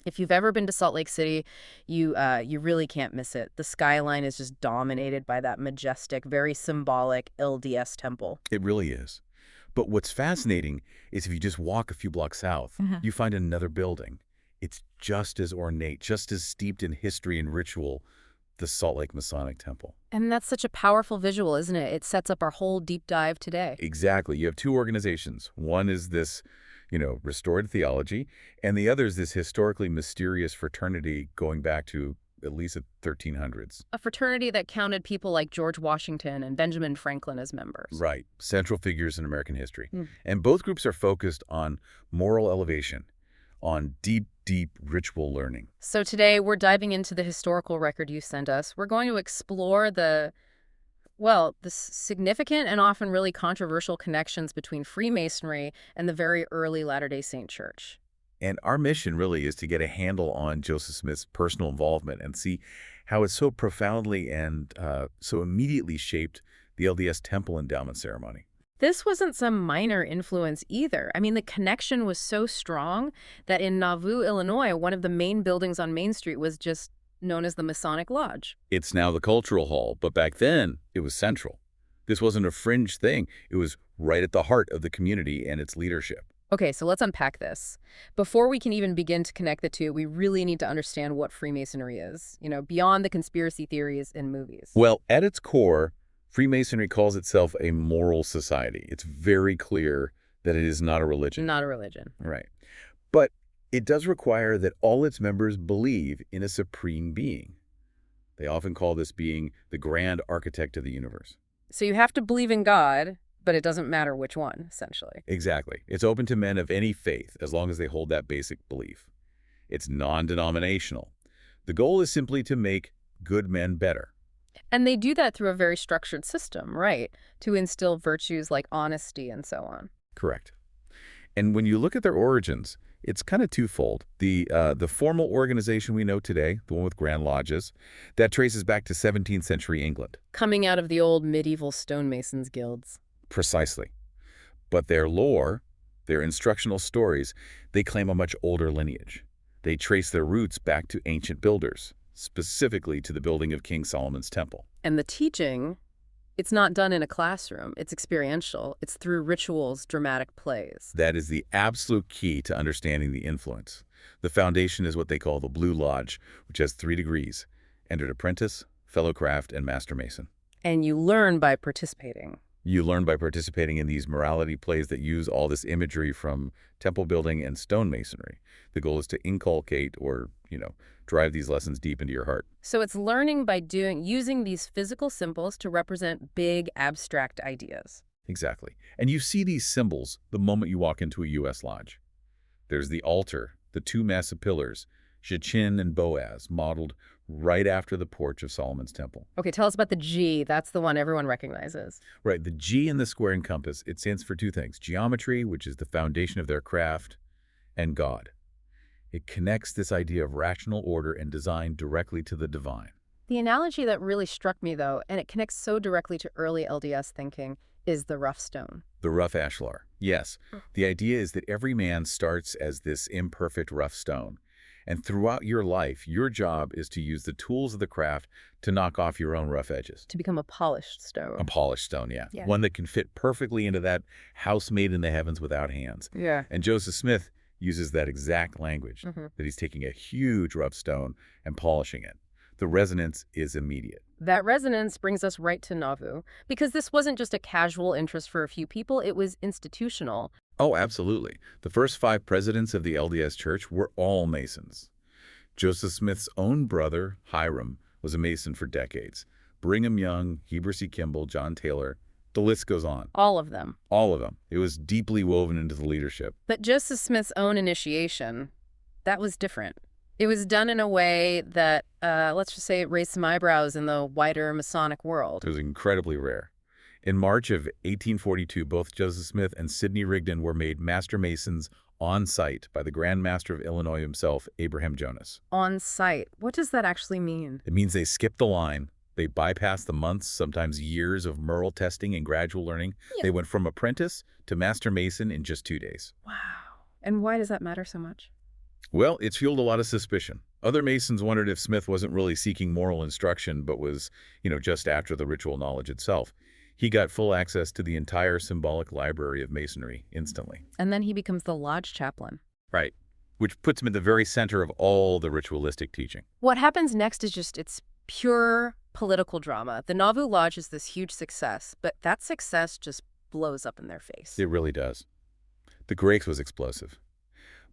If you've ever been to Salt Lake City, you really can't miss it. The skyline is just dominated by that majestic, very symbolic LDS temple. It really is. But what's fascinating is if you just walk a few blocks south, you find another building. It's just as ornate, just as steeped in history and ritual, the Salt Lake Masonic Temple. And that's such a powerful visual, isn't it? It sets up our whole deep dive today. Exactly. You have two organizations. One is this, restored theology, and the other is this historically mysterious fraternity going back to at least the 1300s. A fraternity that counted people like George Washington and Benjamin Franklin as members. Right. Central figures in American history. Mm. And both groups are focused on moral elevation, on deep, deep ritual learning. So today we're diving into the historical record you sent us. We're going to explore the significant and often really controversial connections between Freemasonry and the very early Latter-day Saint Church. And our mission really is to get a handle on Joseph Smith's personal involvement and see how it so profoundly and so immediately shaped the LDS Temple endowment ceremony. This wasn't some minor influence either. I mean, the connection was so strong that in Nauvoo, Illinois, one of the main buildings on Main Street was just known as the Masonic Lodge. It's now the cultural hall, but back then it was central. This wasn't a fringe thing. It was right at the heart of the community and its leadership. Okay, so let's unpack this. Before we can even begin to connect the two, we really need to understand what Freemasonry is, beyond the conspiracy theories in movies. Well, at its core, Freemasonry calls itself a moral society. It's very clear that it is not a religion. Not a religion. Right. But it does require that all its members believe in a supreme being. They often call this being the grand architect of the universe. So you have to believe in God, but it doesn't matter which one, essentially. Exactly. It's open to men of any faith as long as they hold that basic belief. It's non-denominational. The goal is simply to make good men better. And they do that through a very structured system, right? To instill virtues like honesty and so on. Correct. And when you look at their origins, it's kind of twofold. The formal organization we know today, the one with Grand Lodges, that traces back to 17th century England. Coming out of the old medieval stonemasons guilds. Precisely. But their lore, their instructional stories, they claim a much older lineage. They trace their roots back to ancient builders, specifically to the building of King Solomon's temple. And the teaching, it's not done in a classroom. It's experiential. It's through rituals, dramatic plays. That is the absolute key to understanding the influence. The foundation is what they call the Blue Lodge, which has 3 degrees: entered apprentice, fellow craft, and master mason. And you learn by participating. You learn by participating in these morality plays that use all this imagery from temple building and stonemasonry. The goal is to inculcate or, drive these lessons deep into your heart. So it's learning by using these physical symbols to represent big, abstract ideas. Exactly. And you see these symbols the moment you walk into a U.S. lodge. There's the altar, the 2 massive pillars, Jachin and Boaz, modeled right after the porch of Solomon's temple. Okay, tell us about the G. That's the one everyone recognizes. Right, the G in the square and compass, it stands for 2 things: geometry, which is the foundation of their craft, and God. It connects this idea of rational order and design directly to the divine. The analogy that really struck me, though, and it connects so directly to early LDS thinking, is the rough stone. The rough ashlar. Yes, the idea is that every man starts as this imperfect rough stone. And throughout your life, your job is to use the tools of the craft to knock off your own rough edges. To become a polished stone. A polished stone, yeah. Yeah. One that can fit perfectly into that house made in the heavens without hands. Yeah. And Joseph Smith uses that exact language, that he's taking a huge rough stone and polishing it. The resonance is immediate. That resonance brings us right to Nauvoo, because this wasn't just a casual interest for a few people, it was institutional. Oh, absolutely. The first 5 presidents of the LDS Church were all Masons. Joseph Smith's own brother, Hiram, was a Mason for decades. Brigham Young, Heber C. Kimball, John Taylor, the list goes on. All of them. All of them. It was deeply woven into the leadership. But Joseph Smith's own initiation, that was different. It was done in a way that, let's just say, it raised some eyebrows in the wider Masonic world. It was incredibly rare. In March of 1842, both Joseph Smith and Sidney Rigdon were made Master Masons on site by the Grand Master of Illinois himself, Abraham Jonas. On site. What does that actually mean? It means they skipped the line. They bypassed the months, sometimes years of moral testing and gradual learning. Yeah. They went from apprentice to Master Mason in just 2 days. Wow. And why does that matter so much? Well, it's fueled a lot of suspicion. Other Masons wondered if Smith wasn't really seeking moral instruction, but was, just after the ritual knowledge itself. He got full access to the entire symbolic library of Masonry instantly. And then he becomes the lodge chaplain. Right. Which puts him at the very center of all the ritualistic teaching. What happens next is it's pure political drama. The Nauvoo Lodge is this huge success, but that success just blows up in their face. It really does. The Greeks was explosive.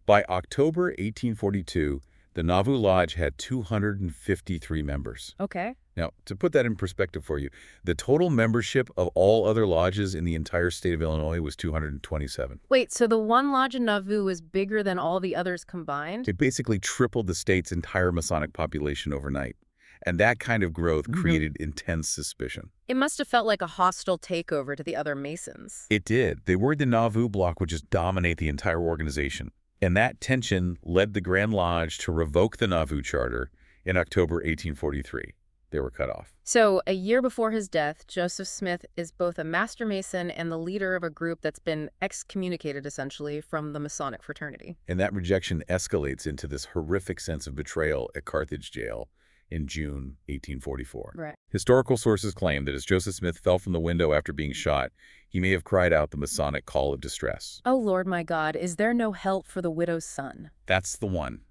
By October 1842, the Nauvoo Lodge had 253 members. Okay. Now, to put that in perspective for you, the total membership of all other lodges in the entire state of Illinois was 227. Wait, so the one lodge in Nauvoo was bigger than all the others combined? It basically tripled the state's entire Masonic population overnight. And that kind of growth created intense suspicion. It must have felt like a hostile takeover to the other Masons. It did. They worried the Nauvoo bloc would just dominate the entire organization. And that tension led the Grand Lodge to revoke the Nauvoo Charter in October 1843. They were cut off. So, a year before his death, Joseph Smith is both a master Mason and the leader of a group that's been excommunicated, essentially, from the Masonic fraternity. And that rejection escalates into this horrific sense of betrayal at Carthage jail in June 1844. Right. Historical sources claim that as Joseph Smith fell from the window after being shot, he may have cried out the Masonic call of distress. Oh, Lord my God, is there no help for the widow's son? That's the one.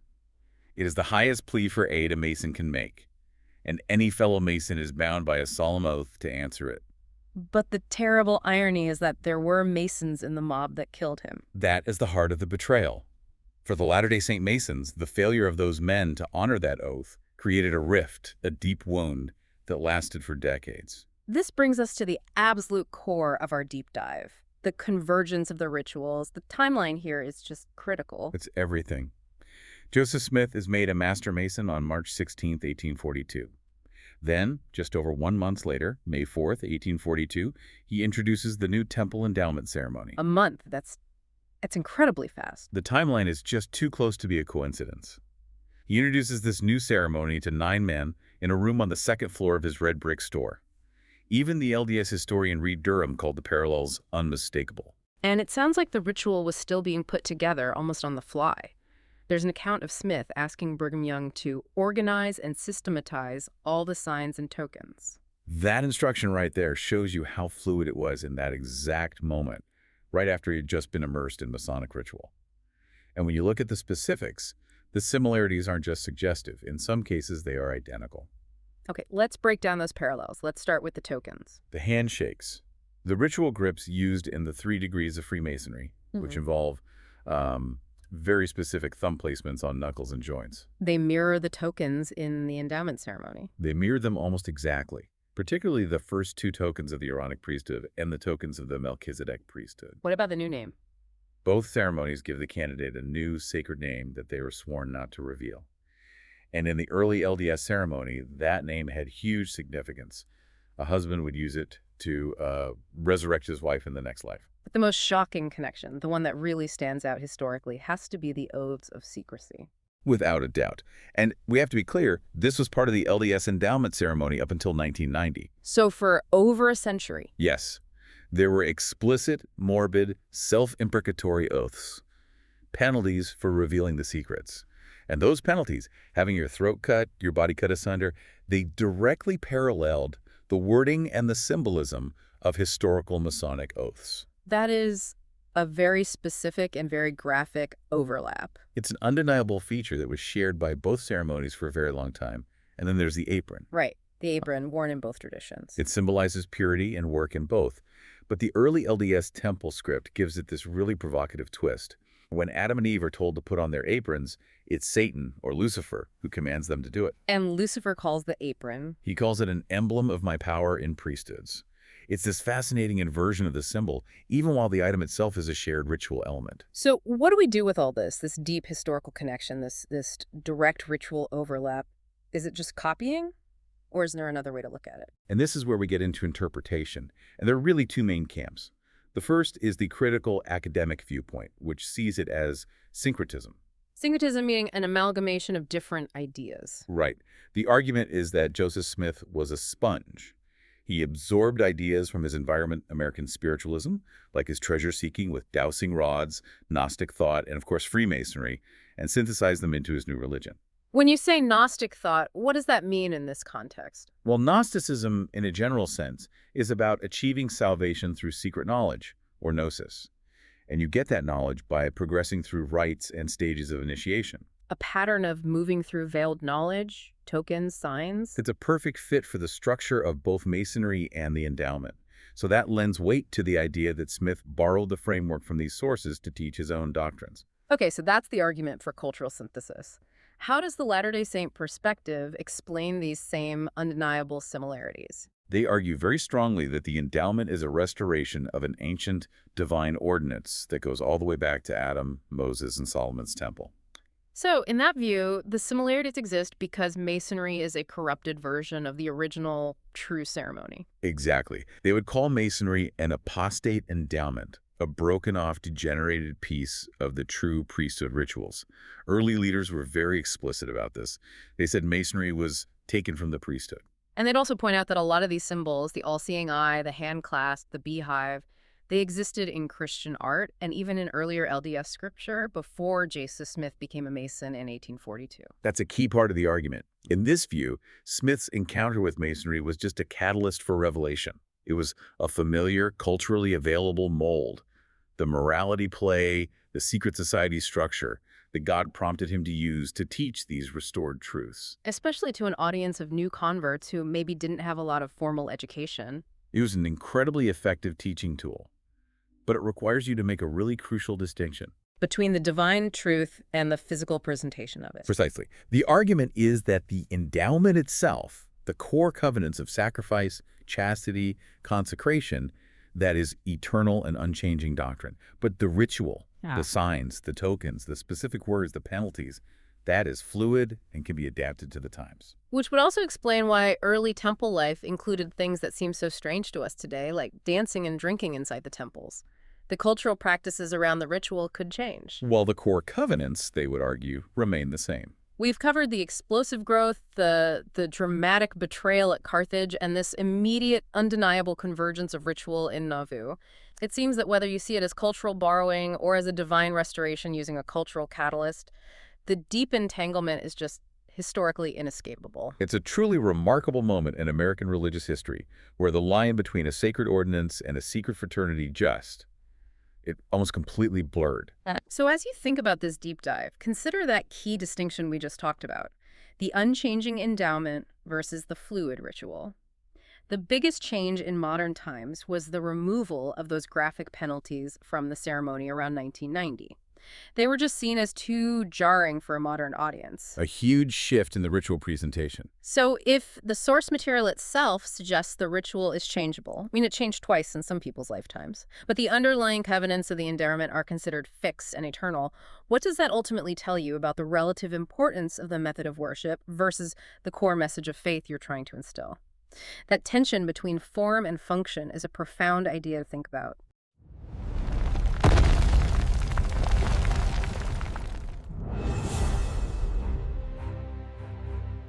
It is the highest plea for aid a Mason can make, and any fellow Mason is bound by a solemn oath to answer it. But the terrible irony is that there were Masons in the mob that killed him. That is the heart of the betrayal. For the Latter-day Saint Masons, the failure of those men to honor that oath created a rift, a deep wound that lasted for decades. This brings us to the absolute core of our deep dive, the convergence of the rituals. The timeline here is just critical. It's everything. Joseph Smith is made a Master Mason on March 16, 1842. Then, just over 1 month later, May 4th, 1842, he introduces the new temple endowment ceremony. A month, that's incredibly fast. The timeline is just too close to be a coincidence. He introduces this new ceremony to 9 men in a room on the 2nd floor of his red brick store. Even the LDS historian Reed Durham called the parallels unmistakable. And it sounds like the ritual was still being put together almost on the fly. There's an account of Smith asking Brigham Young to organize and systematize all the signs and tokens. That instruction right there shows you how fluid it was in that exact moment, right after he had just been immersed in Masonic ritual. And when you look at the specifics, the similarities aren't just suggestive. In some cases, they are identical. Okay, let's break down those parallels. Let's start with the tokens. The handshakes. The ritual grips used in the 3 degrees of Freemasonry, which involve very specific thumb placements on knuckles and joints. They mirror the tokens in the endowment ceremony. They mirror them almost exactly, particularly the first 2 tokens of the Aaronic priesthood and the tokens of the Melchizedek priesthood. What about the new name? Both ceremonies give the candidate a new sacred name that they were sworn not to reveal. And in the early LDS ceremony, that name had huge significance. A husband would use it to resurrect his wife in the next life. But the most shocking connection, the one that really stands out historically, has to be the oaths of secrecy. Without a doubt. And we have to be clear, this was part of the LDS endowment ceremony up until 1990. So for over a century. Yes. There were explicit, morbid, self-imprecatory oaths, penalties for revealing the secrets. And those penalties, having your throat cut, your body cut asunder, they directly paralleled the wording and the symbolism of historical Masonic oaths. That is a very specific and very graphic overlap. It's an undeniable feature that was shared by both ceremonies for a very long time. And then there's the apron. Right, the apron worn in both traditions. It symbolizes purity and work in both. But the early LDS temple script gives it this really provocative twist. When Adam and Eve are told to put on their aprons, it's Satan, or Lucifer, who commands them to do it. And Lucifer calls the apron. He calls it an emblem of my power in priesthoods. It's this fascinating inversion of the symbol, even while the item itself is a shared ritual element. So what do we do with all this deep historical connection, this direct ritual overlap? Is it just copying? Or is there another way to look at it? And this is where we get into interpretation. And there are really 2 main camps. The first is the critical academic viewpoint, which sees it as syncretism. Syncretism meaning an amalgamation of different ideas. Right. The argument is that Joseph Smith was a sponge. He absorbed ideas from his environment, American spiritualism, like his treasure-seeking with dowsing rods, Gnostic thought, and of course Freemasonry, and synthesized them into his new religion. When you say Gnostic thought, what does that mean in this context? Well, Gnosticism, in a general sense, is about achieving salvation through secret knowledge, or gnosis. And you get that knowledge by progressing through rites and stages of initiation. A pattern of moving through veiled knowledge, tokens, signs? It's a perfect fit for the structure of both Masonry and the endowment. So that lends weight to the idea that Smith borrowed the framework from these sources to teach his own doctrines. Okay, so that's the argument for cultural synthesis. How does the Latter-day Saint perspective explain these same undeniable similarities? They argue very strongly that the endowment is a restoration of an ancient divine ordinance that goes all the way back to Adam, Moses, and Solomon's temple. So, in that view, the similarities exist because Masonry is a corrupted version of the original true ceremony. Exactly. They would call Masonry an apostate endowment, a broken-off, degenerated piece of the true priesthood rituals. Early leaders were very explicit about this. They said Masonry was taken from the priesthood. And they'd also point out that a lot of these symbols, the all-seeing eye, the hand clasp, the beehive, they existed in Christian art and even in earlier LDS scripture before Joseph Smith became a Mason in 1842. That's a key part of the argument. In this view, Smith's encounter with Masonry was just a catalyst for revelation. It was a familiar, culturally available mold, the morality play, the secret society structure that God prompted him to use to teach these restored truths. Especially to an audience of new converts who maybe didn't have a lot of formal education. It was an incredibly effective teaching tool, but it requires you to make a really crucial distinction. Between the divine truth and the physical presentation of it. Precisely. The argument is that the endowment itself, the core covenants of sacrifice, chastity, consecration, that is eternal and unchanging doctrine. But the ritual, the signs, the tokens, the specific words, the penalties, that is fluid and can be adapted to the times. Which would also explain why early temple life included things that seem so strange to us today, like dancing and drinking inside the temples. The cultural practices around the ritual could change. While the core covenants, they would argue, remain the same. We've covered the explosive growth, the dramatic betrayal at Carthage, and this immediate, undeniable convergence of ritual in Nauvoo. It seems that whether you see it as cultural borrowing or as a divine restoration using a cultural catalyst, the deep entanglement is just historically inescapable. It's a truly remarkable moment in American religious history where the line between a sacred ordinance and a secret fraternity it almost completely blurred. So as you think about this deep dive, consider that key distinction we just talked about, the unchanging endowment versus the fluid ritual. The biggest change in modern times was the removal of those graphic penalties from the ceremony around 1990. They were just seen as too jarring for a modern audience. A huge shift in the ritual presentation. So if the source material itself suggests the ritual is changeable, I mean, it changed twice in some people's lifetimes, but the underlying covenants of the endowment are considered fixed and eternal, what does that ultimately tell you about the relative importance of the method of worship versus the core message of faith you're trying to instill? That tension between form and function is a profound idea to think about.